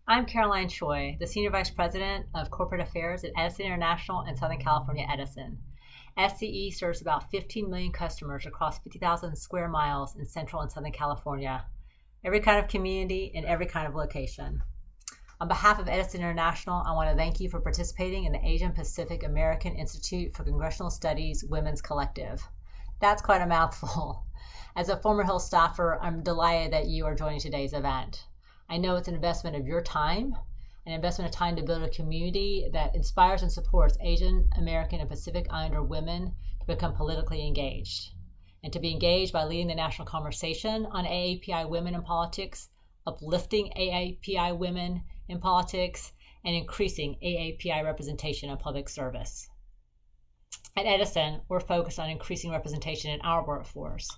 I'm Caroline Choi, the Senior Vice President of Corporate Affairs at Edison International and Southern California Edison. SCE serves about 15 million customers across 50,000 square miles in Central and Southern California, every kind of community and every kind of location. On behalf of Edison International, I want to thank you for participating in the Asian Pacific American Institute for Congressional Studies Women's Collective. That's quite a mouthful. As a former Hill staffer, I'm delighted that you are joining today's event. I know it's an investment of your time, an investment of time to build a community that inspires and supports Asian American and Pacific Islander women to become politically engaged, and to be engaged by leading the national conversation on AAPI women in politics, uplifting AAPI women in politics, and increasing AAPI representation in public service. At Edison, we're focused on increasing representation in our workforce.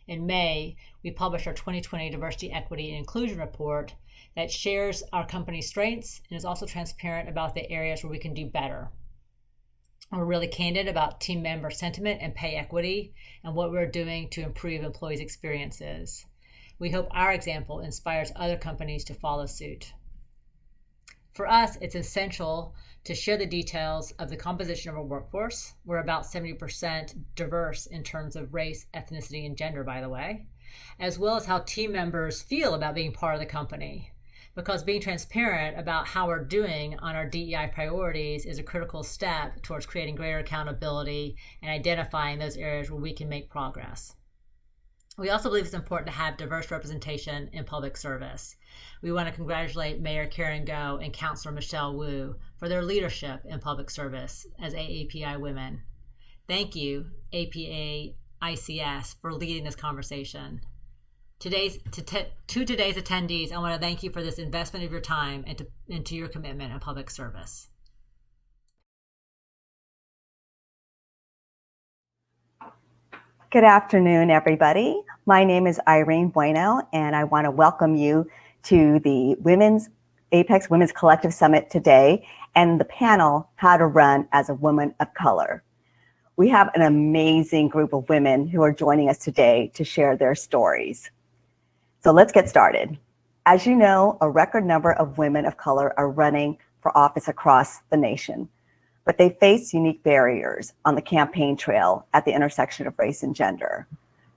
In May, we published our 2020 Diversity, Equity, and Inclusion Report that shares our company's strengths and is also transparent about the areas where we can do better. We're really candid about team member sentiment and pay equity and what we're doing to improve employees' experiences. We hope our example inspires other companies to follow suit. For us, it's essential to share the details of the composition of our workforce. We're about 70% diverse in terms of race, ethnicity, and gender, by the way, as well as how team members feel about being part of the company. Because being transparent about how we're doing on our DEI priorities is a critical step towards creating greater accountability and identifying those areas where we can make progress. We also believe it's important to have diverse representation in public service. We want to congratulate Mayor Karen Go and Councilor Michelle Wu for their leadership in public service as AAPI women. Thank you, APA ICS, for leading this conversation. To today's attendees, I want to thank you for this investment of your time and to your commitment in public service. Good afternoon, everybody. My name is Irene Bueno, and I want to welcome you to the Apex Women's Collective Summit today and the panel, How to Run as a Woman of Color. We have an amazing group of women who are joining us today to share their stories. So let's get started. As you know, a record number of women of color are running for office across the nation, but they face unique barriers on the campaign trail at the intersection of race and gender.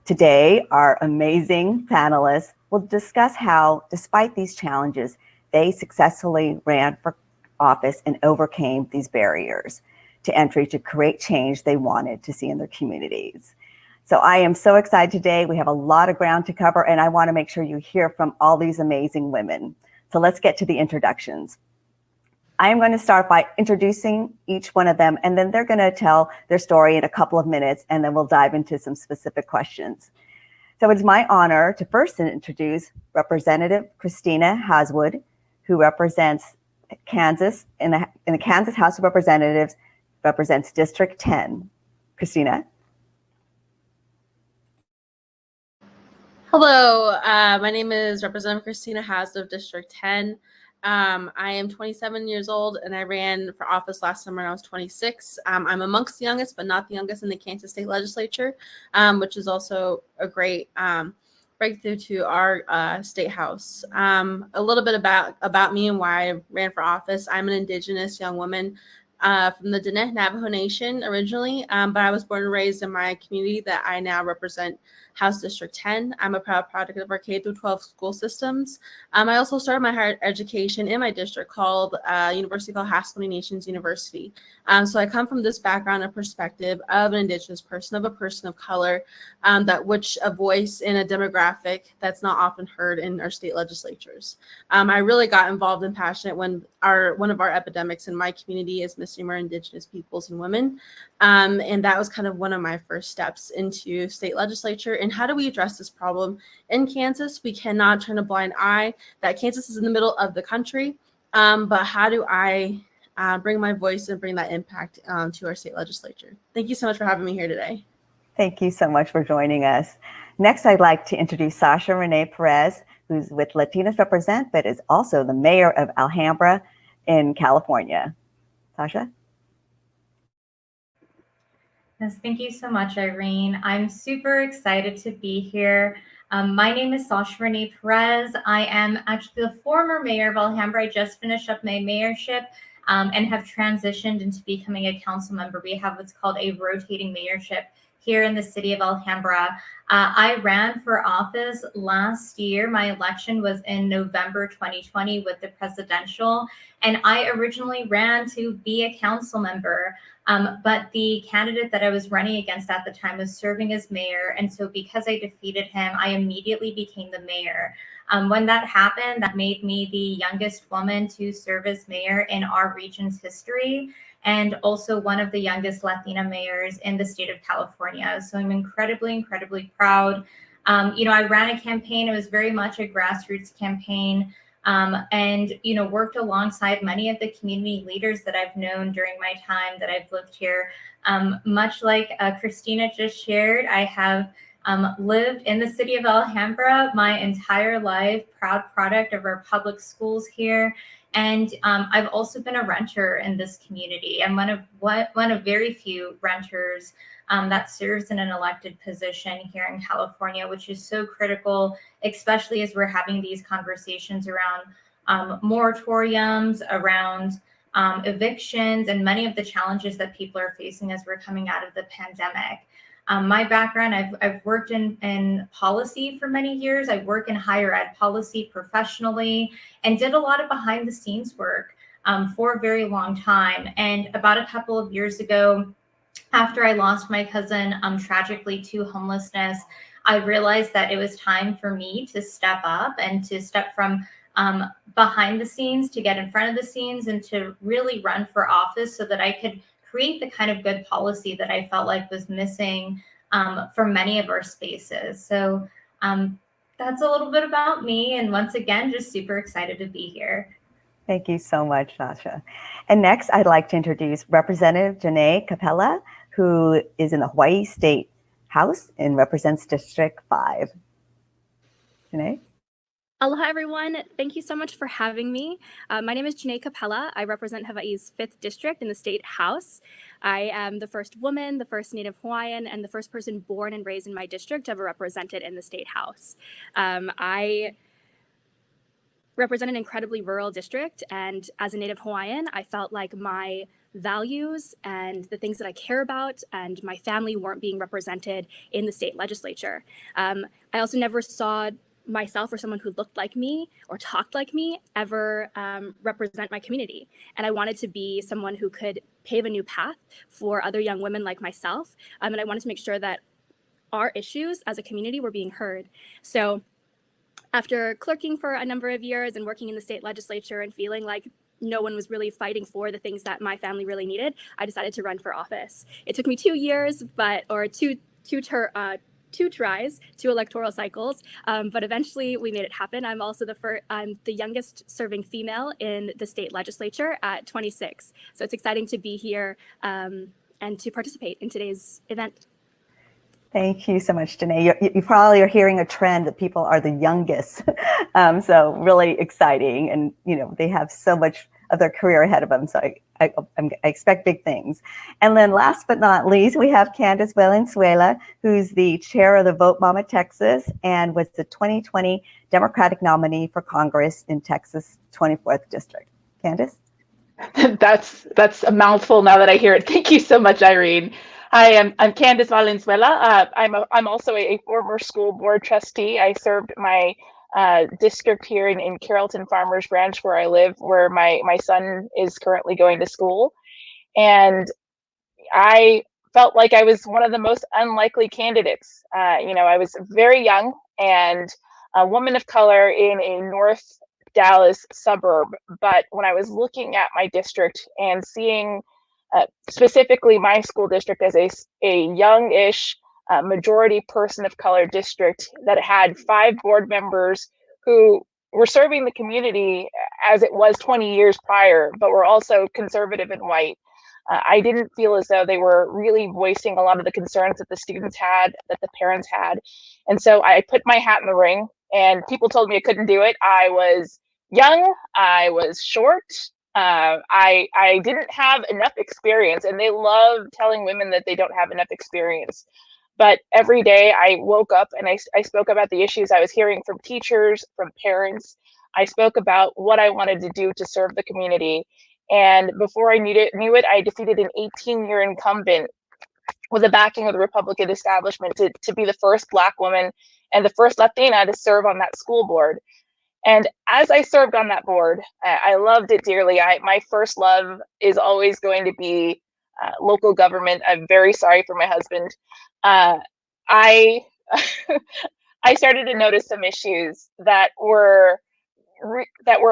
Today, our amazing panelists will discuss how, despite these challenges, they successfully ran for office and overcame these barriers to entry to create change they wanted to see in their communities. So I am so excited today. We have a lot of ground to cover, and I want to make sure you hear from all these amazing women. So let's get to the introductions. I am going to start by introducing each one of them, and then they're going to tell their story in a couple of minutes, and then we'll dive into some specific questions. So it's my honor to first introduce Representative Christina Haswood, who represents Kansas in the Kansas House of Representatives, represents District 10. Christina. Hello, my name is Representative Christina Haswood of District 10. I am 27 years old, and I ran for office last summer when I was 26. I'm amongst the youngest, but not the youngest in the Kansas State Legislature, which is also a great breakthrough to our state house. A little bit about me and why I ran for office. I'm an Indigenous young woman from the Jeanné Navajo Nation originally, but I was born and raised in my community that I now represent, House District 10. I'm a proud product of our K-12 school systems. I also started my higher education in my district called University called Haskell Nations University. So I come from this background and perspective of an Indigenous person, of a person of color, which a voice in a demographic that's not often heard in our state legislatures. I really got involved and passionate when one of our epidemics in my community is missing our Indigenous peoples and women. And that was kind of one of my first steps into state legislature. And how do we address this problem in Kansas? We cannot turn a blind eye that Kansas is in the middle of the country. But how do I bring my voice and bring that impact to our state legislature? Thank you so much for having me here today. Thank you so much for joining us. Next, I'd like to introduce Sasha Renee Perez, who's with Latinas Represent, but is also the mayor of Alhambra in California. Sasha? Yes, thank you so much, Irene. I'm super excited to be here. My name is Sasha Perez. I am actually the former mayor of Alhambra. I just finished up my mayorship and have transitioned into becoming a council member. We have what's called a rotating mayorship here in the city of Alhambra. I ran for office last year. My election was in November 2020 with the presidential, and I originally ran to be a council member. But the candidate that I was running against at the time was serving as mayor. And so because I defeated him, I immediately became the mayor. When that happened, that made me the youngest woman to serve as mayor in our region's history, and also one of the youngest Latina mayors in the state of California. So I'm incredibly, incredibly proud. I ran a campaign. It was very much a grassroots campaign. And worked alongside many of the community leaders that I've known during my time that I've lived here. Much like Christina just shared, I have lived in the city of Alhambra my entire life, proud product of our public schools here. And I've also been a renter in this community. I'm one of very few renters that serves in an elected position here in California, which is so critical, especially as we're having these conversations around moratoriums, around evictions, and many of the challenges that people are facing as we're coming out of the pandemic. My background, I've worked in policy for many years. I work in higher ed policy professionally and did a lot of behind the scenes work for a very long time. And about a couple of years ago, after I lost my cousin tragically to homelessness, I realized that it was time for me to step up and to step from behind the scenes to get in front of the scenes and to really run for office so that I could create the kind of good policy that I felt like was missing for many of our spaces. So that's a little bit about me. And once again, just super excited to be here. Thank you so much, Sasha. And next, I'd like to introduce Representative Janae Capela, who is in the Hawaii State House and represents District 5. Janae? Aloha, everyone. Thank you so much for having me. My name is Janae Capela. I represent Hawaii's 5th District in the State House. I am the first woman, the first Native Hawaiian, and the first person born and raised in my district ever represented in the State House. I represent an incredibly rural district, and as a Native Hawaiian, I felt like my values and the things that I care about and my family weren't being represented in the state legislature. I also never saw myself or someone who looked like me or talked like me ever represent my community. And I wanted to be someone who could pave a new path for other young women like myself. And I wanted to make sure that our issues as a community were being heard. So after clerking for a number of years and working in the state legislature and feeling like no one was really fighting for the things that my family really needed, I decided to run for office. It took me 2 years, two tries, 2 electoral cycles, but eventually we made it happen. I'm also I'm the youngest serving female in the state legislature at 26. So it's exciting to be here and to participate in today's event. Thank you so much, Jeanné. You probably are hearing a trend that people are the youngest. So really exciting. And, they have so much of their career ahead of them. So I expect big things. And then last but not least, we have Candice Valenzuela, who's the chair of the Vote Mama Texas and was the 2020 Democratic nominee for Congress in Texas 24th District. Candice? That's a mouthful now that I hear it. Thank you so much, Irene. Hi, I'm Candice Valenzuela. I'm also a former school board trustee. I served my district here in Carrollton Farmers Branch, where I live, where my son is currently going to school. And I felt like I was one of the most unlikely candidates. I was very young and a woman of color in a North Dallas suburb. But when I was looking at my district and seeing specifically my school district as a youngish majority person of color district that had 5 board members who were serving the community as it was 20 years prior, but were also conservative and white. I didn't feel as though they were really voicing a lot of the concerns that the students had, that the parents had. And so I put my hat in the ring, and people told me I couldn't do it. I was young, I was short, I didn't have enough experience, and they love telling women that they don't have enough experience. But every day I woke up and I spoke about the issues I was hearing from teachers, from parents. I spoke about what I wanted to do to serve the community. And before I knew it, I defeated an 18-year incumbent with the backing of the Republican establishment to be the first Black woman and the first Latina to serve on that school board. And as I served on that board, I loved it dearly. My first love is always going to be local government. I'm very sorry for my husband. I I started to notice some issues that were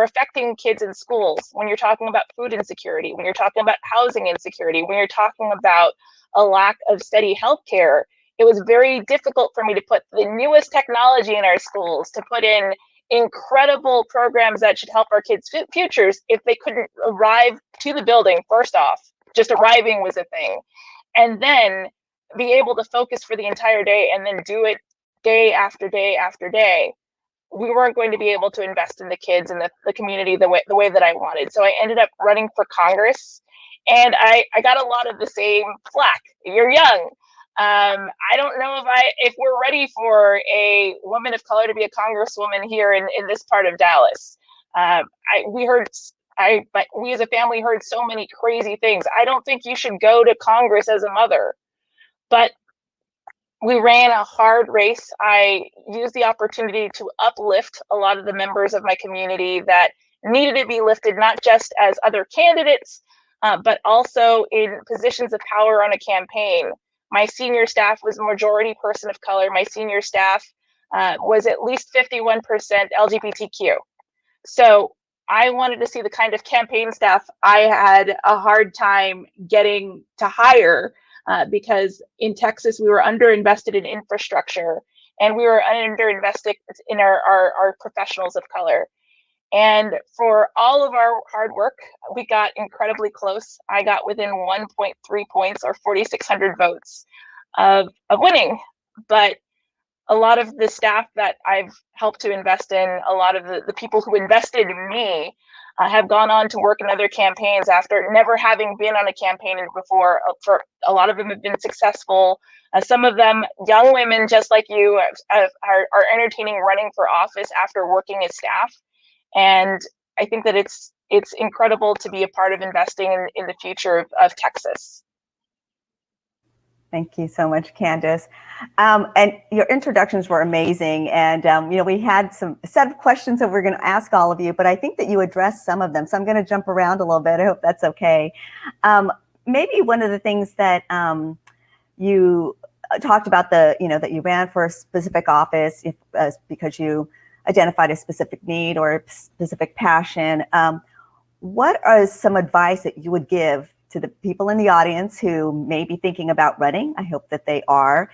affecting kids in schools. When you're talking about food insecurity, when you're talking about housing insecurity, when you're talking about a lack of steady healthcare, it was very difficult for me to put the newest technology in our schools, to put in incredible programs that should help our kids' futures if they couldn't arrive to the building. First off, just arriving was a thing. And then be able to focus for the entire day and then do it day after day after day. We weren't going to be able to invest in the kids and the community the way that I wanted. So I ended up running for Congress, and I got a lot of the same flack. You're young. I don't know if we're ready for a woman of color to be a congresswoman here in this part of Dallas. We as a family heard so many crazy things. I don't think you should go to Congress as a mother. But we ran a hard race. I used the opportunity to uplift a lot of the members of my community that needed to be lifted, not just as other candidates, but also in positions of power on a campaign. My senior staff was a majority person of color. My senior staff was at least 51% LGBTQ. So I wanted to see the kind of campaign staff I had a hard time getting to hire. Because in Texas, we were underinvested in infrastructure, and we were underinvested in our professionals of color. And for all of our hard work, we got incredibly close. I got within 1.3 points or 4,600 votes of winning. But a lot of the staff that I've helped to invest in, a lot of the people who invested in me, have gone on to work in other campaigns after never having been on a campaign before. For a lot of them have been successful. Some of them, young women just like you, are entertaining running for office after working as staff. And I think that it's incredible to be a part of investing in the future of Texas. Thank you so much, Candace. And your introductions were amazing. And, we had a set of questions that we're going to ask all of you, but I think that you addressed some of them. So I'm going to jump around a little bit. I hope that's okay. Maybe one of the things that you talked about, that you ran for a specific office because you identified a specific need or a specific passion. What are some advice that you would give to the people in the audience who may be thinking about running? I hope that they are,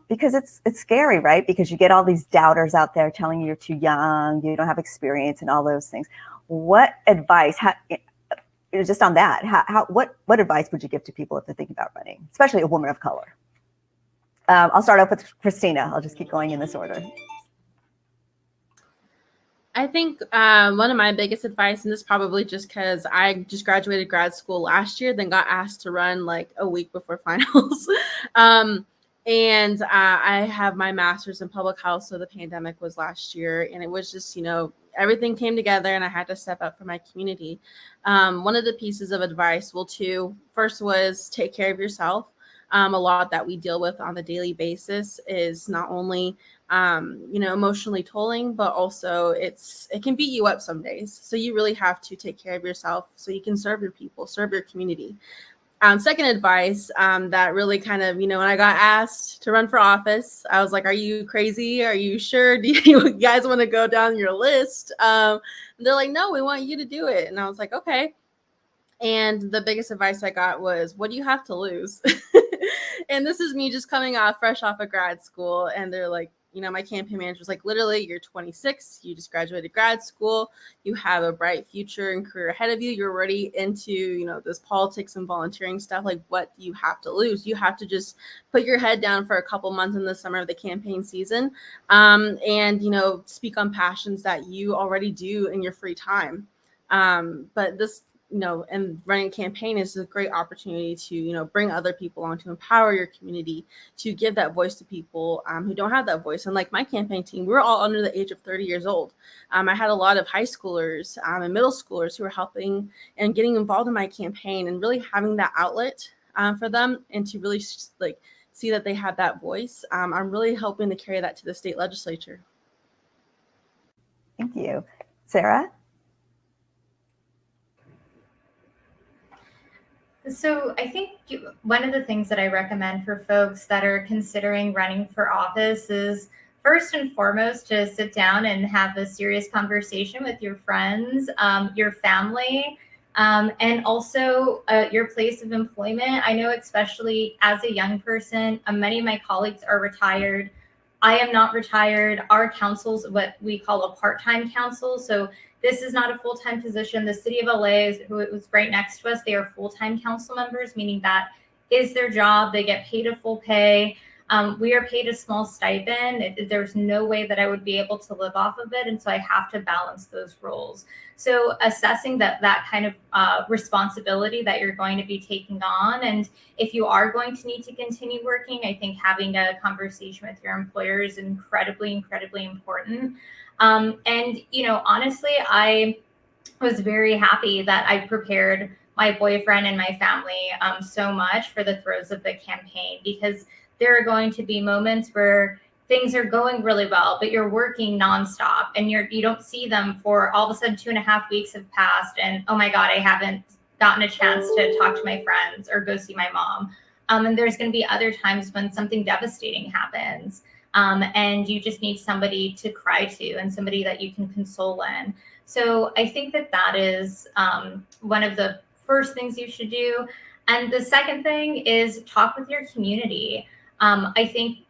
because it's scary, right? Because you get all these doubters out there telling you you're too young, you don't have experience, and all those things. What advice, just on that, what advice would you give to people if they're thinking about running, especially a woman of color? I'll start off with Christina. I'll just keep going in this order. I think one of my biggest advice, and this is probably just because I just graduated grad school last year, then got asked to run like a week before finals. And I have my master's in public health. So the pandemic was last year, and it was just, everything came together and I had to step up for my community. One of the pieces of advice, first was take care of yourself. A lot that we deal with on the daily basis is not only emotionally tolling, but also it can beat you up some days. So you really have to take care of yourself so you can serve your people, serve your community. Second advice that really kind of, when I got asked to run for office, I was like, are you crazy? Are you sure? Do you guys want to go down your list? And they're like, no, we want you to do it. And I was like, okay. And the biggest advice I got was, what do you have to lose? And this is me just coming fresh off of grad school. And they're like, my campaign manager was like, literally, you're 26. You just graduated grad school. You have a bright future and career ahead of you. You're already into, this politics and volunteering stuff. Like, what do you have to lose? You have to just put your head down for a couple months in the summer of the campaign season and, speak on passions that you already do in your free time. But this and running a campaign is a great opportunity to, bring other people on, to empower your community, to give that voice to people who don't have that voice. And like my campaign team, we're all under the age of 30 years old. I had a lot of high schoolers and middle schoolers who were helping and getting involved in my campaign and really having that outlet for them, and to really see that they have that voice. I'm really hoping to carry that to the state legislature. Thank you. Sarah? So I think one of the things that I recommend for folks that are considering running for office is first and foremost to sit down and have a serious conversation with your friends, your family, and also your place of employment. I know, especially as a young person, many of my colleagues are retired. I am not retired. Our council's what we call a part-time council. So this is not a full-time position. The city of LA, who it was right next to us, they are full-time council members, meaning that is their job. They get paid a full pay. We are paid a small stipend. There's no way that I would be able to live off of it. And so I have to balance those roles. So assessing that kind of responsibility that you're going to be taking on. And if you are going to need to continue working, I think having a conversation with your employer is incredibly, incredibly important. And, honestly, I was very happy that I prepared my boyfriend and my family so much for the throes of the campaign, because there are going to be moments where things are going really well, but you're working nonstop and you don't see them for all of a sudden 2.5 weeks have passed. And oh my God, I haven't gotten a chance to talk to my friends or go see my mom. And there's going to be other times when something devastating happens. And you just need somebody to cry to and somebody that you can console in. So I think that is one of the first things you should do. And the second thing is talk with your community. I think,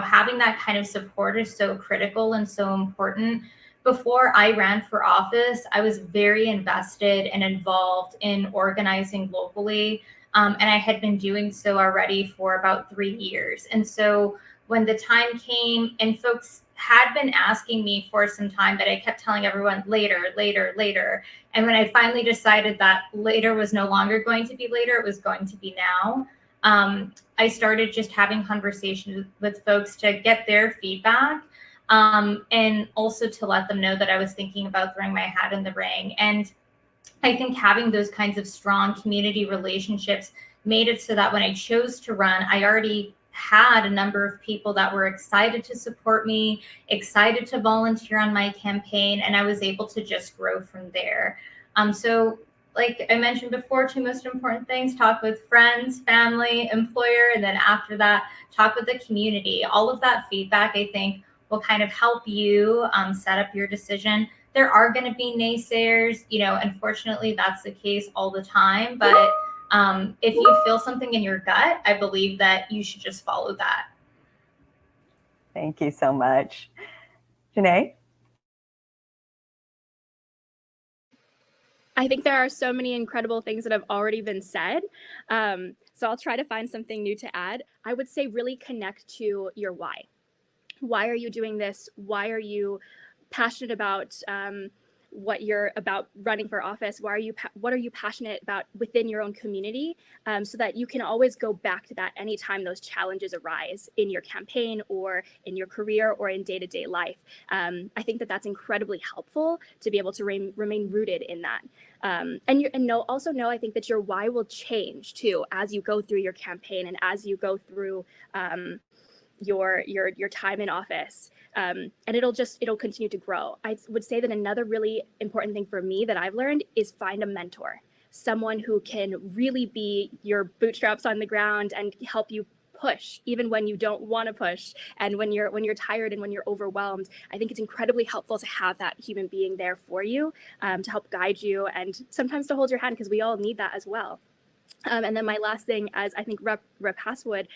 having that kind of support is so critical and so important. Before I ran for office, I was very invested and involved in organizing locally. And I had been doing so already for about 3 years. And so when the time came and folks had been asking me for some time, but I kept telling everyone later, later, later. And when I finally decided that later was no longer going to be later, it was going to be now, I started just having conversations with folks to get their feedback, and also to let them know that I was thinking about throwing my hat in the ring. And I think having those kinds of strong community relationships made it so that when I chose to run, I already had a number of people that were excited to support me, excited to volunteer on my campaign, and I was able to just grow from there. So like I mentioned before, 2 most important things: talk with friends, family, employer, and then after that, talk with the community. All of that feedback, I think, will kind of help you set up your decision. There are going to be naysayers, unfortunately, that's the case all the time. But if you feel something in your gut, I believe that you should just follow that. Thank you so much. Jeanné? I think there are so many incredible things that have already been said. So I'll try to find something new to add. I would say really connect to your why. Why are you doing this? Why are you passionate about what you're about running for office? What are you passionate about within your own community, so that you can always go back to that anytime those challenges arise in your campaign or in your career or in day-to-day life. I think that's incredibly helpful to be able to remain rooted in that. Also know, I think that your why will change too as you go through your campaign and as you go through your time in office, and it'll continue to grow. I would say that another really important thing for me that I've learned is find a mentor, someone who can really be your bootstraps on the ground and help you push even when you don't want to push, and when you're tired and when you're overwhelmed. I think it's incredibly helpful to have that human being there for you, to help guide you and sometimes to hold your hand, because we all need that as well. And then my last thing, as I think Rep. Haswood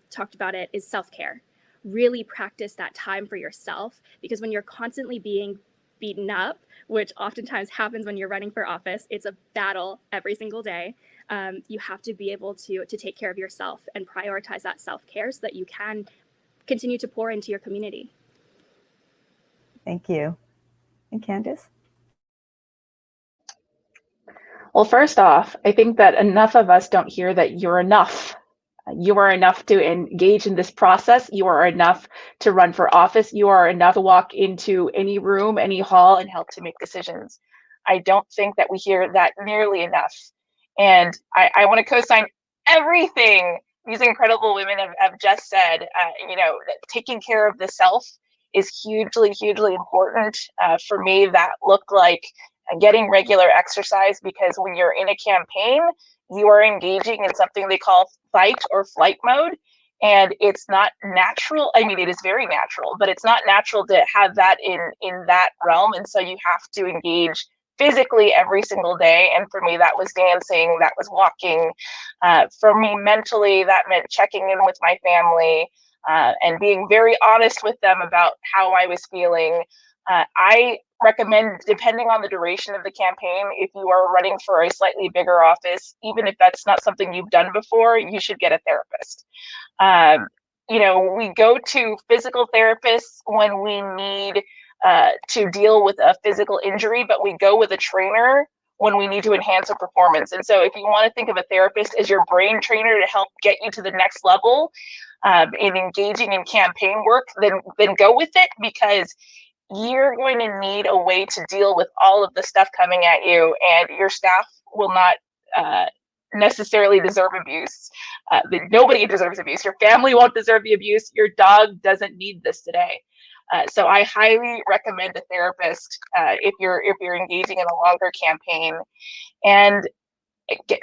talked about it, is self-care. Really practice that time for yourself, because when you're constantly being beaten up, which oftentimes happens when you're running for office, it's a battle every single day. You have to be able to take care of yourself and prioritize that self-care so that you can continue to pour into your community. Thank you. And Candice? Well, first off, I think that enough of us don't hear that you're enough. You are enough to engage in this process. You are enough to run for office. You are enough to walk into any room, any hall, and help to make decisions. I don't think that we hear that nearly enough. And I want to co-sign everything these incredible women have just said. That taking care of the self is hugely, hugely important. For me, that looked like getting regular exercise, because when you're in a campaign, you are engaging in something they call fight or flight mode. And it's not natural. I mean, it is very natural, but it's not natural to have that in that realm. And so you have to engage physically every single day. And for me, that was dancing, that was walking. For me, mentally, that meant checking in with my family and being very honest with them about how I was feeling. I recommend, depending on the duration of the campaign, if you are running for a slightly bigger office, even if that's not something you've done before, you should get a therapist. We go to physical therapists when we need to deal with a physical injury, but we go with a trainer when we need to enhance our performance. And so if you want to think of a therapist as your brain trainer to help get you to the next level in engaging in campaign work, then go with it, because you're going to need a way to deal with all of the stuff coming at you, and your staff will not necessarily deserve abuse. Nobody deserves abuse. Your family won't deserve the abuse. Your dog doesn't need this today. So I highly recommend a therapist if you're engaging in a longer campaign, and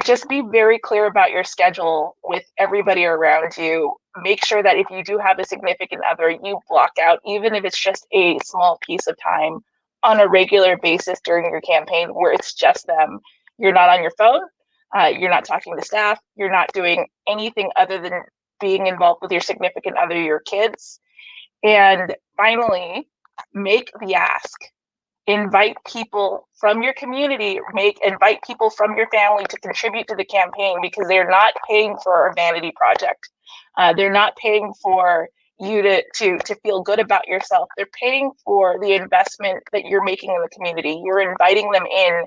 just be very clear about your schedule with everybody around you. Make sure that if you do have a significant other, you block out, even if it's just a small piece of time on a regular basis during your campaign where it's just them. You're not on your phone. You're not talking to staff. You're not doing anything other than being involved with your significant other, your kids. And finally, make the ask. Invite people from your community, invite people from your family to contribute to the campaign, because they're not paying for a vanity project. They're not paying for you to feel good about yourself. They're paying for the investment that you're making in the community. You're inviting them in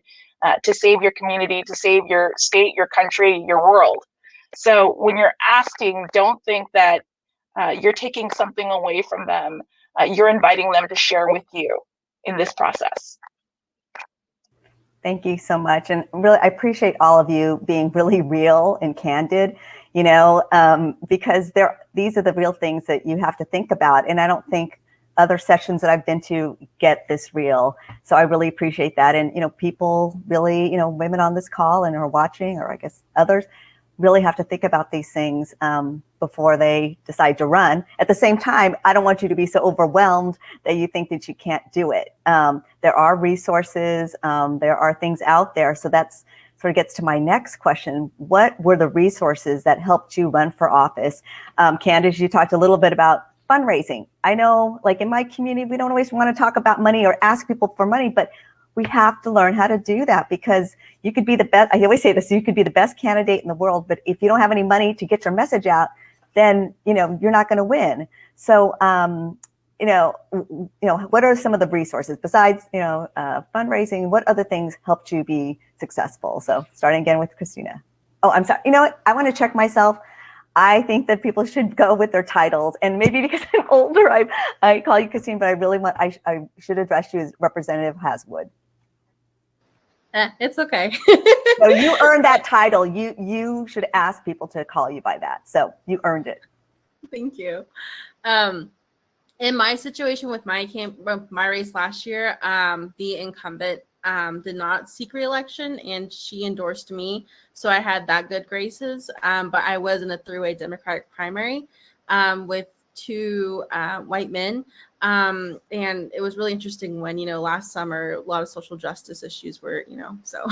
to save your community, to save your state, your country, your world. So when you're asking, don't think that you're taking something away from them. You're inviting them to share with you in this process. Thank you so much. And really, I appreciate all of you being really real and candid, because these are the real things that you have to think about. And I don't think other sessions that I've been to get this real. So I really appreciate that. And, people really, women on this call and are watching, or I guess others, really have to think about these things before they decide to run. At the same time, I don't want you to be so overwhelmed that you think that you can't do it. There are resources, there are things out there. So that's sort of gets to my next question. What were the resources that helped you run for office? Candice, you talked a little bit about fundraising. I know, like in my community, we don't always want to talk about money or ask people for money, but we have to learn how to do that, because you could be the best. I always say this, you could be the best candidate in the world, but if you don't have any money to get your message out, then, you're not going to win. So, what are some of the resources besides, fundraising? What other things helped you be successful? So starting again with Christina. Oh, I'm sorry. You know what? I want to check myself. I think that people should go with their titles, and maybe because I'm older, I call you Christine, but I really I should address you as Representative Haswood. It's okay. So you earned that title. You should ask people to call you by that. So you earned it. Thank you. In my situation with my race last year, the incumbent did not seek re-election, and she endorsed me, so I had that good graces. But I was in a three-way Democratic primary with two white men, and it was really interesting when, last summer a lot of social justice issues were, so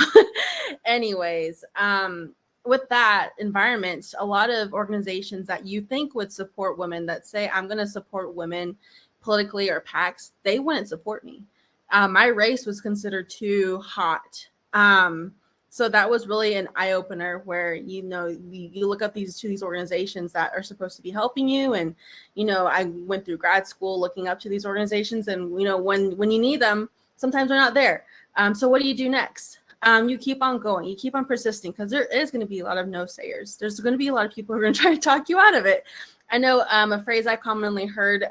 anyways, with that environment, a lot of organizations that you think would support women, that say I'm going to support women politically, or PACs, they wouldn't support me. My race was considered too hot. So that was really an eye-opener, where, you look up these organizations that are supposed to be helping you. And, I went through grad school looking up to these organizations, and, when you need them, sometimes they're not there. So what do you do next? you keep on going, you keep on persisting, because there is going to be a lot of no-sayers. There's going to be a lot of people who are going to try to talk you out of it. I know a phrase I commonly heard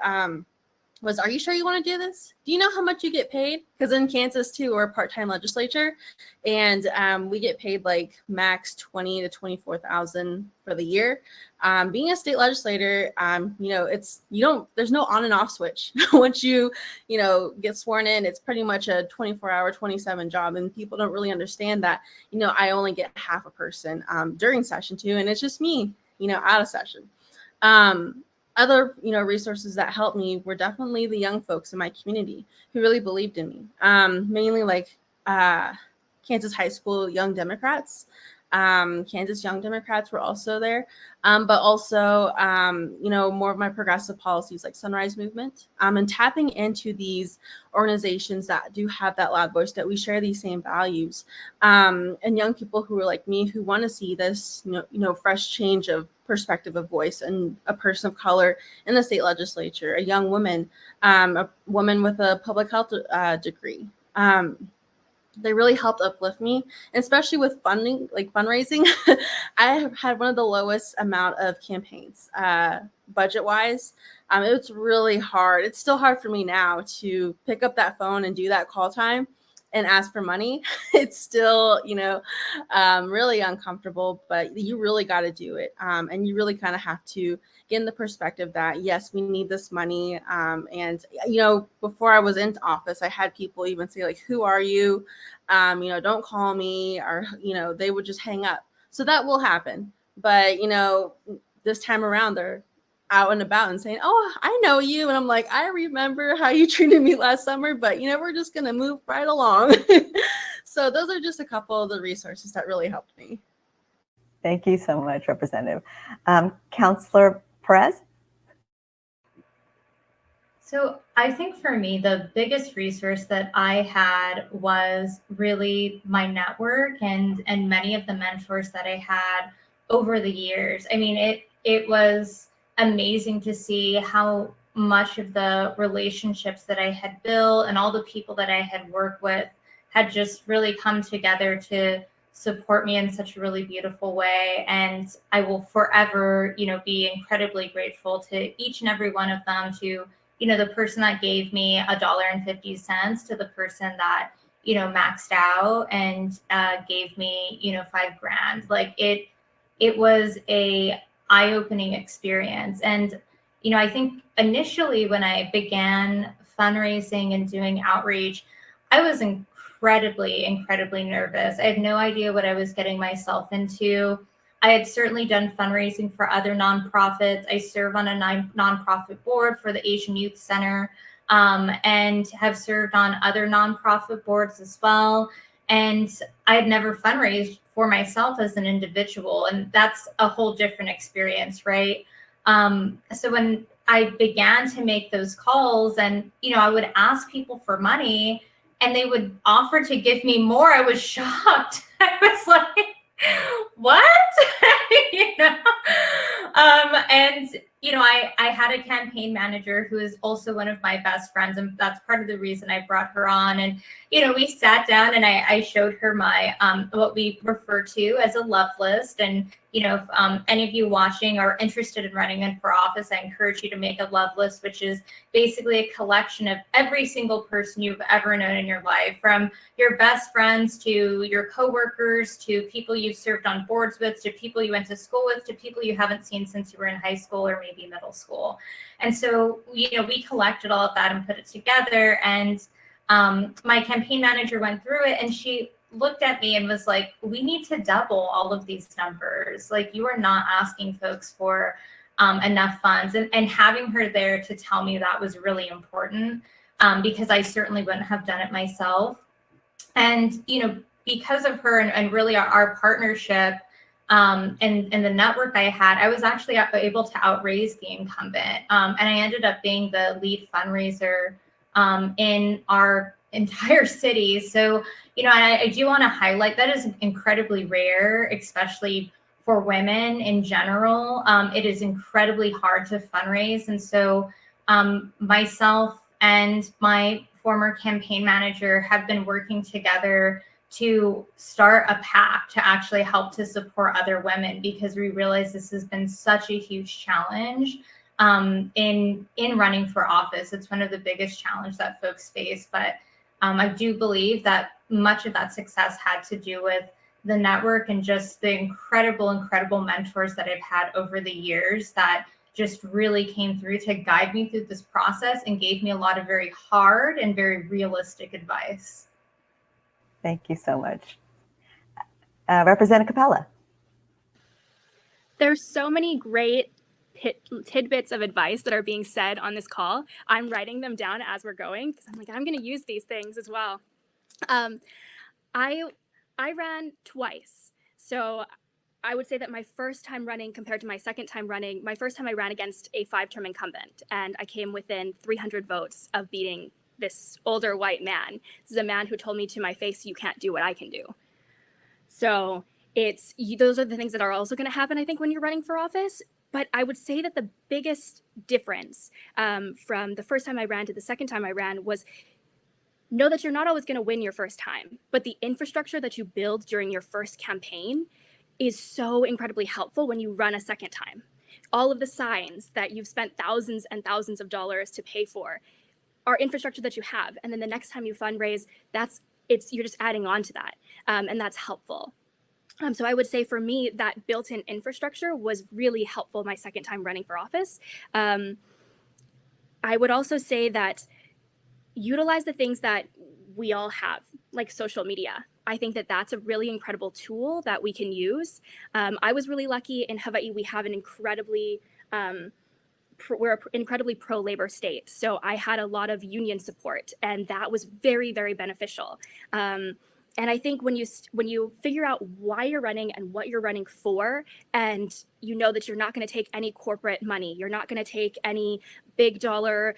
was, "Are you sure you want to do this? Do you know how much you get paid?" Because in Kansas too, we're a part-time legislature, and we get paid like max 20 to 24,000 for the year. Being a state legislator, there's no on and off switch. Once you get sworn in, it's pretty much a 24-hour, 27 job, and people don't really understand that. I only get half a person during session 2, and it's just me, out of session. Other resources that helped me were definitely the young folks in my community who really believed in me, mainly like Kansas high school young Democrats. Kansas young Democrats were also there, but also more of my progressive policies like Sunrise Movement, and tapping into these organizations that do have that loud voice, that we share these same values, and young people who are like me, who want to see this fresh change of perspective of voice, and a person of color in the state legislature, a young woman, a woman with a public health degree. They really helped uplift me, and especially with funding, like fundraising. I have had one of the lowest amount of campaigns budget wise. It's really hard. It's still hard for me now to pick up that phone and do that call time and ask for money. It's still, really uncomfortable, but you really got to do it. And you really kind of have to get in the perspective that, yes, we need this money. And before I was into office, I had people even say like, "Who are you? Don't call me," or, they would just hang up. So that will happen. But, this time around, they're out and about and saying, "Oh, I know you." And I'm like, "I remember how you treated me last summer, but we're just going to move right along." So those are just a couple of the resources that really helped me. Thank you so much, Representative. Councilor Perez? So I think for me, the biggest resource that I had was really my network and many of the mentors that I had over the years. I mean, it was amazing to see how much of the relationships that I had built and all the people that I had worked with had just really come together to support me in such a really beautiful way. And I will forever, be incredibly grateful to each and every one of them, to the person that gave me $1.50 to the person that, maxed out and gave me, $5,000. Like it was a eye-opening experience. And, I think initially when I began fundraising and doing outreach, I was incredibly nervous. I had no idea what I was getting myself into. I had certainly done fundraising for other nonprofits. I serve on a nonprofit board for the Asian Youth Center, and have served on other nonprofit boards as well. And I had never fundraised for myself as an individual, and that's a whole different experience, right? So when I began to make those calls, and I would ask people for money, and they would offer to give me more, I was shocked. I was like, what? And I had a campaign manager who is also one of my best friends, and that's part of the reason I brought her on. And we sat down and I showed her my what we refer to as a love list. And if any of you watching are interested in running in for office, I encourage you to make a love list, which is basically a collection of every single person you've ever known in your life, from your best friends to your coworkers, to people you've served on boards with, to people you went to school with, to people you haven't seen since you were in high school or maybe middle school. And so, we collected all of that and put it together. And my campaign manager went through it, and she looked at me and was like, "We need to double all of these numbers. Like, you are not asking folks for enough funds." And having her there to tell me that was really important, because I certainly wouldn't have done it myself. And, because of her and really our partnership, and the network I had, I was actually able to outraise the incumbent. And I ended up being the lead fundraiser in our entire city. So, I do want to highlight that is incredibly rare, especially for women in general. It is incredibly hard to fundraise. And so myself and my former campaign manager have been working together to start a PAC to actually help to support other women, because we realize this has been such a huge challenge in running for office. It's one of the biggest challenges that folks face. But I do believe that much of that success had to do with the network and just the incredible mentors that I've had over the years that just really came through to guide me through this process and gave me a lot of very hard and very realistic advice. Thank you so much. Representative Kapela. There's so many great tidbits of advice that are being said on this call. I'm writing them down as we're going because I'm like, I'm going to use these things as well. I ran twice. So I would say that my first time running compared to my second time running, my first time I ran against a 5-term incumbent, and I came within 300 votes of beating this older white man. This is a man who told me to my face, you can't do what I can do. So those are the things that are also going to happen, I think, when you're running for office. But I would say that the biggest difference from the first time I ran to the second time I ran was know that you're not always going to win your first time, but the infrastructure that you build during your first campaign is so incredibly helpful when you run a second time. All of the signs that you've spent thousands and thousands of dollars to pay for are infrastructure that you have. And then the next time you fundraise, you're just adding on to that. And that's helpful. So I would say for me, that built-in infrastructure was really helpful my second time running for office. I would also say that utilize the things that we all have, like social media. I think that that's a really incredible tool that we can use. I was really lucky in Hawaii. We have an we're an incredibly pro-labor state. So I had a lot of union support, and that was very, very beneficial. And I think when you figure out why you're running and what you're running for, and you know that you're not going to take any corporate money, you're not going to take any big dollar,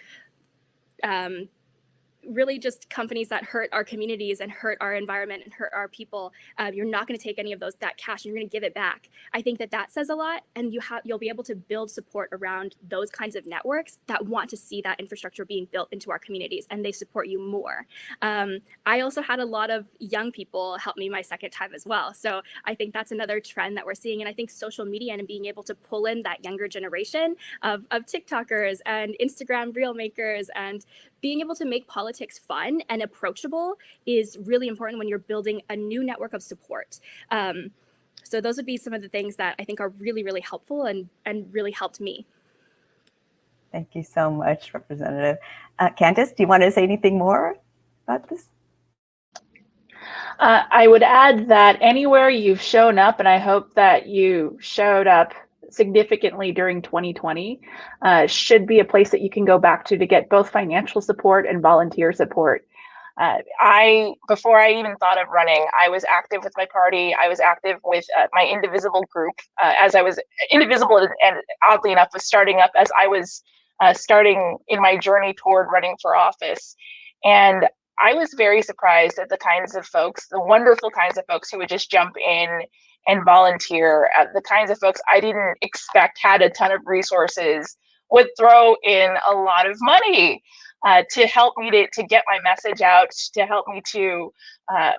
really just companies that hurt our communities and hurt our environment and hurt our people. You're not going to take any of that cash, and you're going to give it back. I think that says a lot, and you'll be able to build support around those kinds of networks that want to see that infrastructure being built into our communities, and they support you more. I also had a lot of young people help me my second time as well. So I think that's another trend that we're seeing. And I think social media and being able to pull in that younger generation of TikTokers and Instagram reel makers and being able to make politics fun and approachable is really important when you're building a new network of support. So those would be some of the things that I think are really, really helpful and really helped me. Thank you so much, Representative. Candice, do you want to say anything more about this? I would add that anywhere you've shown up, and I hope that you showed up significantly during 2020, should be a place that you can go back to get both financial support and volunteer support. Before I even thought of running, I was active with my party. I was active with my Indivisible group, as I was Indivisible, and oddly enough was starting up as I was starting in my journey toward running for office. And I was very surprised at the kinds of folks, the wonderful kinds of folks who would just jump in and volunteer, the kinds of folks I didn't expect had a ton of resources, would throw in a lot of money to help me to get my message out, to help me to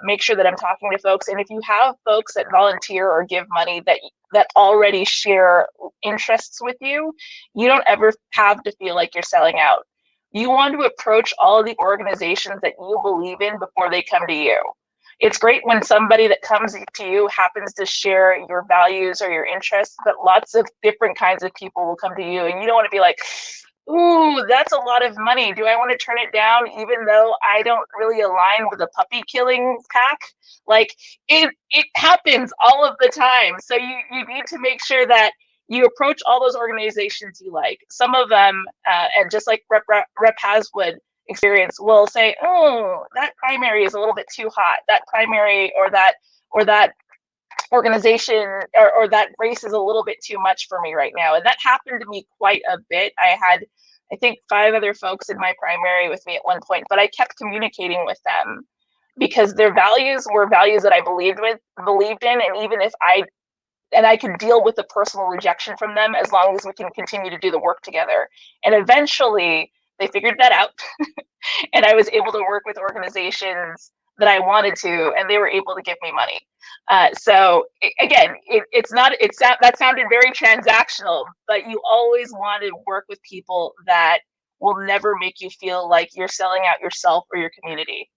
make sure that I'm talking to folks. And if you have folks that volunteer or give money that already share interests with you, you don't ever have to feel like you're selling out. You want to approach all of the organizations that you believe in before they come to you. It's great when somebody that comes to you happens to share your values or your interests, but lots of different kinds of people will come to you, and you don't want to be like, ooh, that's a lot of money. Do I want to turn it down even though I don't really align with a puppy killing pack? Like, it happens all of the time. So you need to make sure that you approach all those organizations you like. Some of them, and just like Rep Haswood experience, will say, oh, that primary is a little bit too hot. That primary or that organization or that race is a little bit too much for me right now. And that happened to me quite a bit. I had, I think, 5 other folks in my primary with me at one point, but I kept communicating with them because their values were values that I believed in. And even if I could deal with the personal rejection from them as long as we can continue to do the work together. And eventually they figured that out. And I was able to work with organizations that I wanted to, and they were able to give me money. So again, that sounded very transactional, but you always want to work with people that will never make you feel like you're selling out yourself or your community.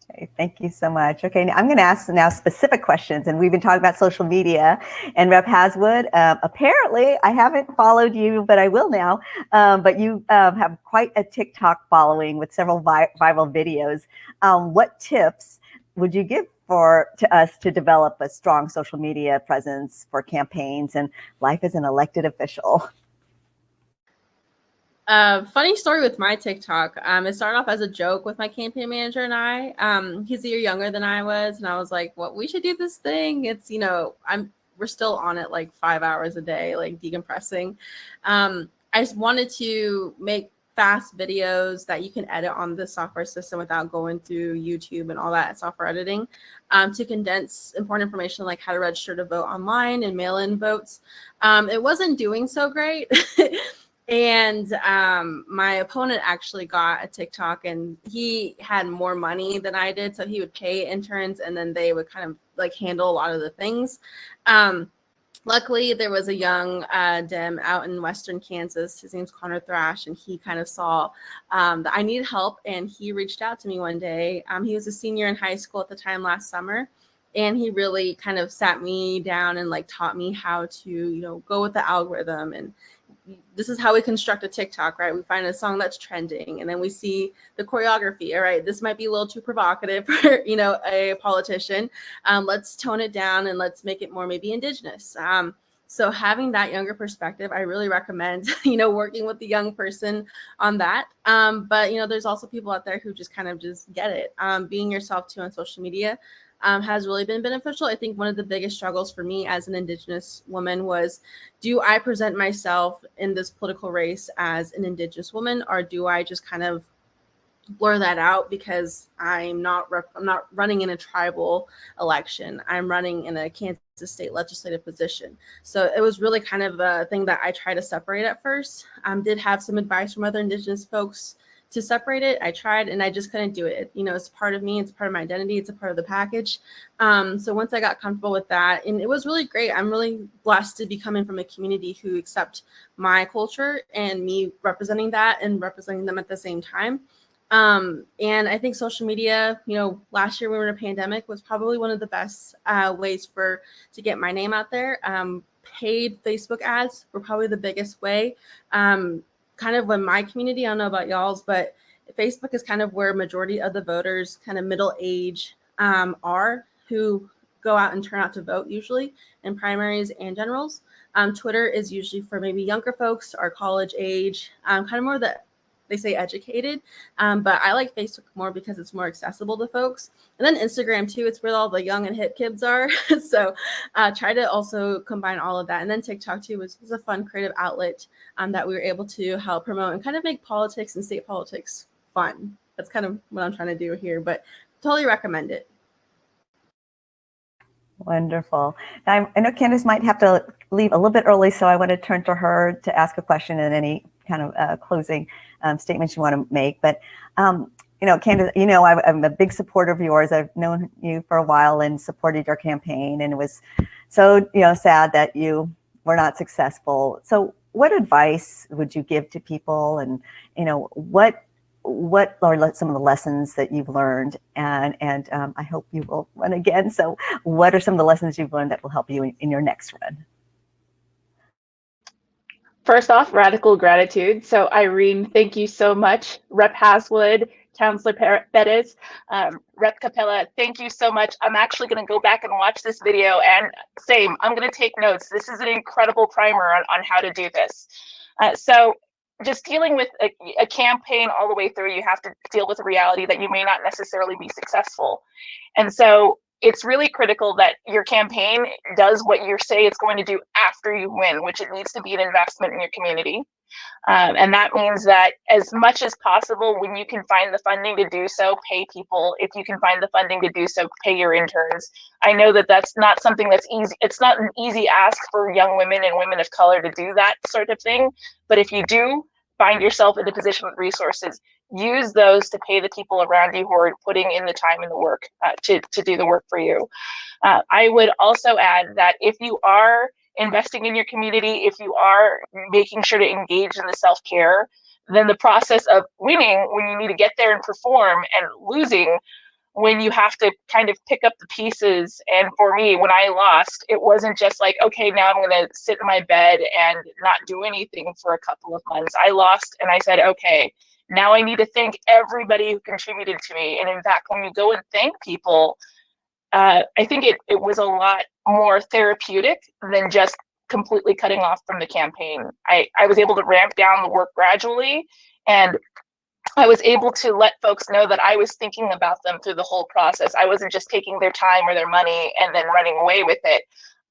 Okay, thank you so much. Okay, I'm going to ask now specific questions, and we've been talking about social media. And Rep. Haswood, apparently, I haven't followed you, but I will now. But you have quite a TikTok following with several viral videos. What tips would you give to us to develop a strong social media presence for campaigns and life as an elected official? Funny story with my TikTok. It started off as a joke with my campaign manager and I. He's a year younger than I was, and I was like, "Well, we should do this thing." It's we're still on it like 5 hours a day, like decompressing. I just wanted to make fast videos that you can edit on the software system without going through YouTube and all that software editing, to condense important information like how to register to vote online and mail-in votes. It wasn't doing so great. And my opponent actually got a TikTok, and he had more money than I did. So he would pay interns, and then they would kind of like handle a lot of the things. Luckily, there was a young Dem out in Western Kansas. His name's Connor Thrash, and he kind of saw that I needed help, and he reached out to me one day. He was a senior in high school at the time last summer, and he really kind of sat me down and like taught me how to, go with the algorithm. And this is how we construct a TikTok, right? We find a song that's trending, and then we see the choreography. All right, this might be a little too provocative for, a politician. Let's tone it down and let's make it more maybe indigenous. So having that younger perspective, I really recommend, working with the young person on that. But, there's also people out there who just kind of just get it. Being yourself too on social media has really been beneficial. I think one of the biggest struggles for me as an Indigenous woman was, do I present myself in this political race as an Indigenous woman, or do I just kind of blur that out because I'm not running in a tribal election. I'm running in a Kansas state legislative position. So it was really kind of a thing that I try to separate at first. Did have some advice from other Indigenous folks to separate it. I tried, and I just couldn't do it. It's part of me. It's part of my identity. It's a part of the package. So once I got comfortable with that, and it was really great. I'm really blessed to be coming from a community who accept my culture and me representing that and representing them at the same time. And I think social media, last year we were in a pandemic, was probably one of the best ways to get my name out there. Paid Facebook ads were probably the biggest way. Kind of in my community, I don't know about y'all's, but Facebook is kind of where majority of the voters, kind of middle age, are, who go out and turn out to vote usually in primaries and generals. Twitter is usually for maybe younger folks or college age, kind of more the, they say educated, but I like Facebook more because it's more accessible to folks. And then Instagram too, it's where all the young and hip kids are. So try to also combine all of that. And then TikTok too was a fun creative outlet that we were able to help promote and kind of make politics and state politics fun. That's kind of what I'm trying to do here, but totally recommend it. Wonderful. Now, I know Candice might have to leave a little bit early, so I want to turn to her to ask a question and any kind of closing statements you want to make. But, Candice, I'm a big supporter of yours. I've known you for a while and supported your campaign, and it was so, sad that you were not successful. So what advice would you give to people, and, what are some of the lessons that you've learned, and I hope you will run again. So what are some of the lessons you've learned that will help you in your next run? First off, radical gratitude. So Irene, thank you so much. Rep. Haswood, Councilor Perez, Rep. Kapela, thank you so much. I'm actually going to go back and watch this video, and same, I'm going to take notes. This is an incredible primer on how to do this. So just dealing with a campaign all the way through, you have to deal with the reality that you may not necessarily be successful. And so it's really critical that your campaign does what you say it's going to do after you win, which it needs to be an investment in your community. And that means that as much as possible, when you can find the funding to do so, pay people. If you can find the funding to do so, pay your interns. I know that that's not something that's easy. It's not an easy ask for young women and women of color to do that sort of thing. But if you do find yourself in a position with resources, use those to pay the people around you who are putting in the time and the work to do the work for you. I would also add that if you are investing in your community, if you are making sure to engage in the self-care, then the process of winning when you need to get there and perform, and losing when you have to kind of pick up the pieces. And for me, when I lost, it wasn't just like, okay, now I'm going to sit in my bed and not do anything for a couple of months. I lost and I said, okay, now I need to thank everybody who contributed to me. And in fact, when you go and thank people, I think it was a lot more therapeutic than just completely cutting off from the campaign. I was able to ramp down the work gradually, and I was able to let folks know that I was thinking about them through the whole process. I wasn't just taking their time or their money and then running away with it.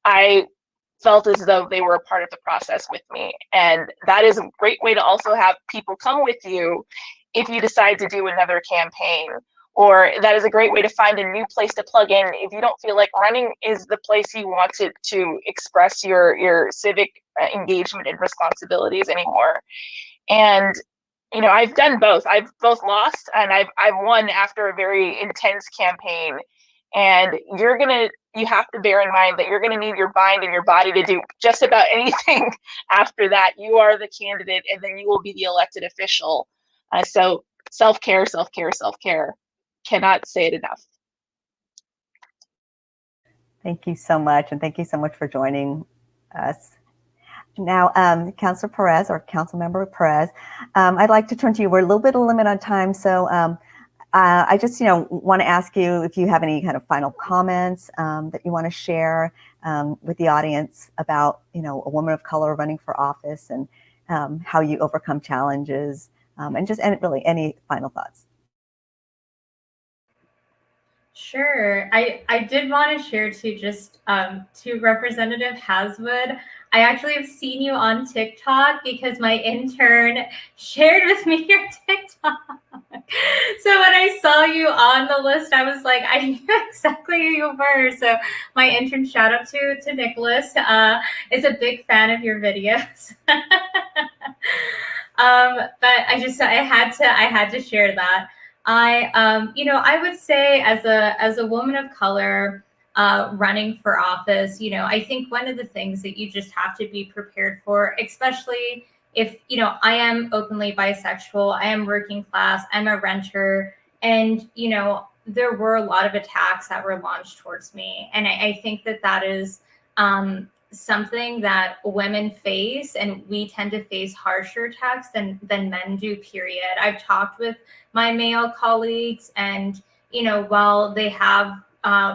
I felt as though they were a part of the process with me. And that is a great way to also have people come with you if you decide to do another campaign. Or that is a great way to find a new place to plug in if you don't feel like running is the place you want to express your civic engagement and responsibilities anymore. And I've done both. I've both lost and I've won after a very intense campaign. And you have to bear in mind that you're gonna need your mind and your body to do just about anything after that. You are the candidate, and then you will be the elected official. So self-care, self-care, self-care. Cannot say it enough. Thank you so much, and thank you so much for joining us. Now, Councilor Perez, or Councilmember Perez, I'd like to turn to you. We're a little bit of a limit on time, so I just, want to ask you if you have any kind of final comments that you want to share with the audience about, a woman of color running for office, and how you overcome challenges, and really any final thoughts. Sure. I did want to share too, just to Representative Haswood. I actually have seen you on TikTok because my intern shared with me your TikTok. So when I saw you on the list, I was like, I knew exactly who you were. So my intern, shout out to Nicholas, is a big fan of your videos. But I had to share that. I would say as a woman of color running for office, I think one of the things that you just have to be prepared for, especially if, I am openly bisexual, I am working class, I'm a renter, and, there were a lot of attacks that were launched towards me. And I think that is something that women face, and we tend to face harsher attacks than men do, period. I've talked with my male colleagues, and while they have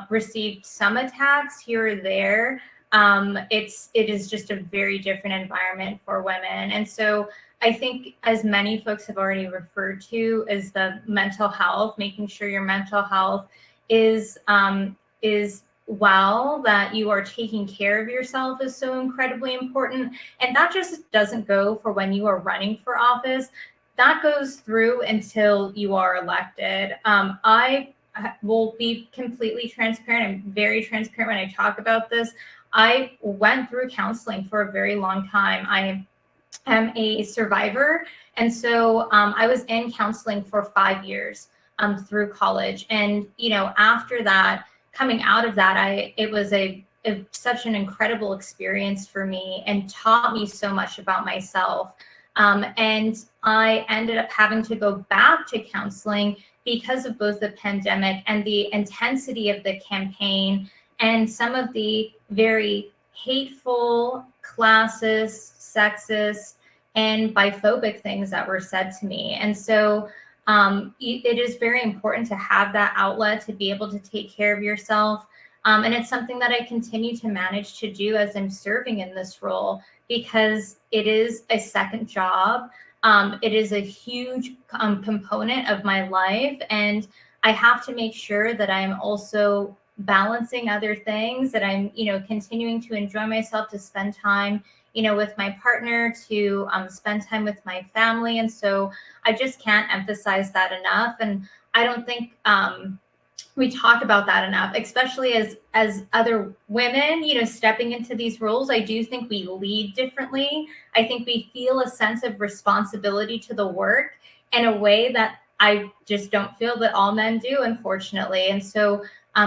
received some attacks here or there, it is just a very different environment for women. And so I think, as many folks have already referred to, is the mental health, making sure your mental health is well, that you are taking care of yourself is so incredibly important. And that just doesn't go for when you are running for office. That goes through until you are elected. I will be completely transparent. I'm very transparent when I talk about this. I went through counseling for a very long time. I am a survivor. And so I was in counseling for 5 years through college. And, after that, coming out of that, it was such an incredible experience for me, and taught me so much about myself. And I ended up having to go back to counseling because of both the pandemic and the intensity of the campaign, and some of the very hateful, classist, sexist, and biphobic things that were said to me. And so it is very important to have that outlet to be able to take care of yourself. And it's something that I continue to manage to do as I'm serving in this role, because it is a second job. It is a huge component of my life. And I have to make sure that I'm also balancing other things, that I'm, continuing to enjoy myself, to spend time, with my partner, to spend time with my family. And so I just can't emphasize that enough. And I don't think we talk about that enough, especially as other women, stepping into these roles. I do think we lead differently. I think we feel a sense of responsibility to the work. in a way that I just don't feel that all men do, unfortunately. And so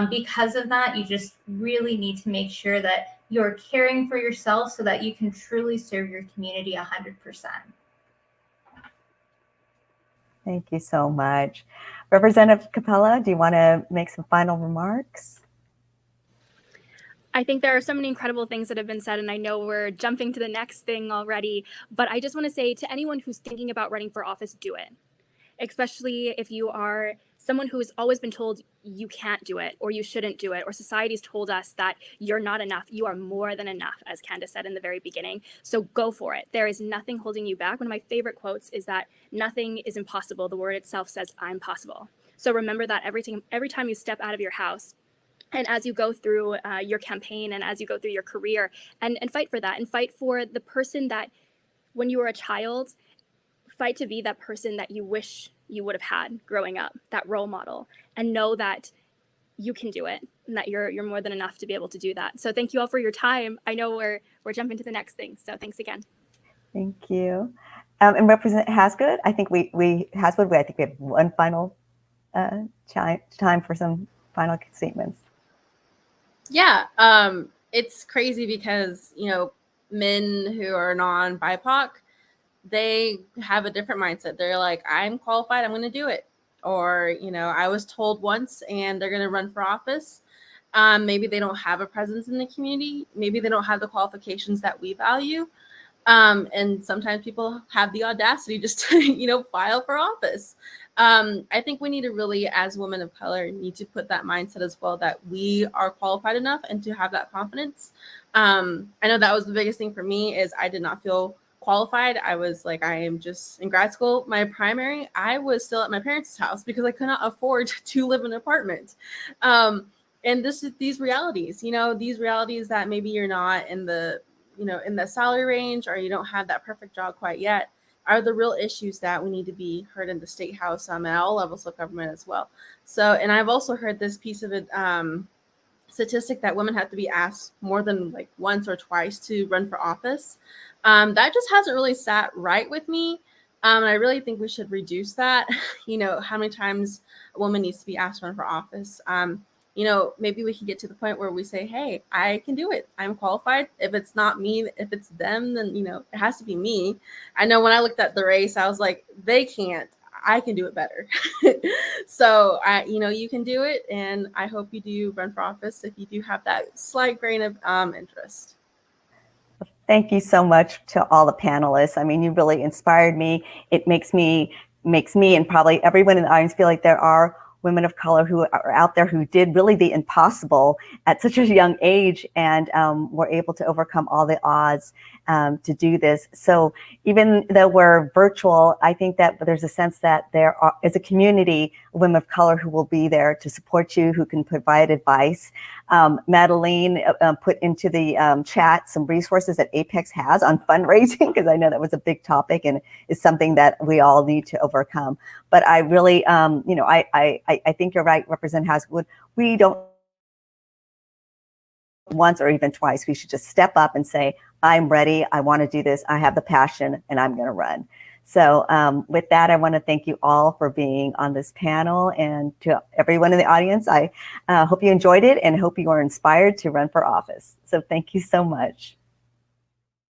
because of that, you just really need to make sure that you're caring for yourself so that you can truly serve your community 100%. Thank you so much. Representative Kapela, do you want to make some final remarks? I think there are so many incredible things that have been said, and I know we're jumping to the next thing already, but I just want to say to anyone who's thinking about running for office, do it. Especially if you are someone who has always been told you can't do it or you shouldn't do it, or society's told us that you're not enough. You are more than enough, as Candace said in the very beginning. So go for it. There is nothing holding you back. One of my favorite quotes is that nothing is impossible. The word itself says, I'm possible. So remember that every time you step out of your house, and as you go through your campaign and as you go through your career, and fight for that, and fight for the person that when you were a child, fight to be that person that you wish you would have had growing up, that role model, and know that you can do it and that you're more than enough to be able to do that. So thank you all for your time. I know we're jumping to the next thing. So thanks again. Thank you. And Representative Haswood, I think we have one final time for some final statements. Yeah, it's crazy because, men who are non-BIPOC, they have a different mindset. They're like, I'm qualified, I'm going to do it. Or, I was told once and they're going to run for office. Maybe they don't have a presence in the community. Maybe they don't have the qualifications that we value. And sometimes people have the audacity just to, file for office. I think we need to really, as women of color, need to put that mindset as well, that we are qualified enough and to have that confidence. I know that was the biggest thing for me, is I did not feel qualified. I was like, I am just in grad school. My primary, I was still at my parents' house because I could not afford to live in an apartment. And these realities, these realities that maybe you're not in the salary range, or you don't have that perfect job quite yet, are the real issues that we need to be heard in the state house, at all levels of government as well. So, and I've also heard this piece of it, statistic that women have to be asked more than like once or twice to run for office. That just hasn't really sat right with me. And I really think we should reduce that. How many times a woman needs to be asked to run for office. Maybe we can get to the point where we say, hey, I can do it. I'm qualified. If it's not me, if it's them, then, it has to be me. I know when I looked at the race, I was like, they can't. I can do it better. So, you can do it. And I hope you do run for office if you do have that slight grain of interest. Thank you so much to all the panelists. I mean, you really inspired me. It makes me and probably everyone in the audience feel like there are women of color who are out there who did really the impossible at such a young age and were able to overcome all the odds to do this. So even though we're virtual, I think that there's a sense that there is a community of women of color who will be there to support you, who can provide advice. Madeline put into the chat some resources that Apex has on fundraising, because I know that was a big topic and is something that we all need to overcome. But I really, I think you're right, Representative Haswood. We don't once or even twice. We should just step up and say, I'm ready. I want to do this. I have the passion and I'm going to run. So with that, I want to thank you all for being on this panel, and to everyone in the audience, I hope you enjoyed it and hope you are inspired to run for office. So thank you so much.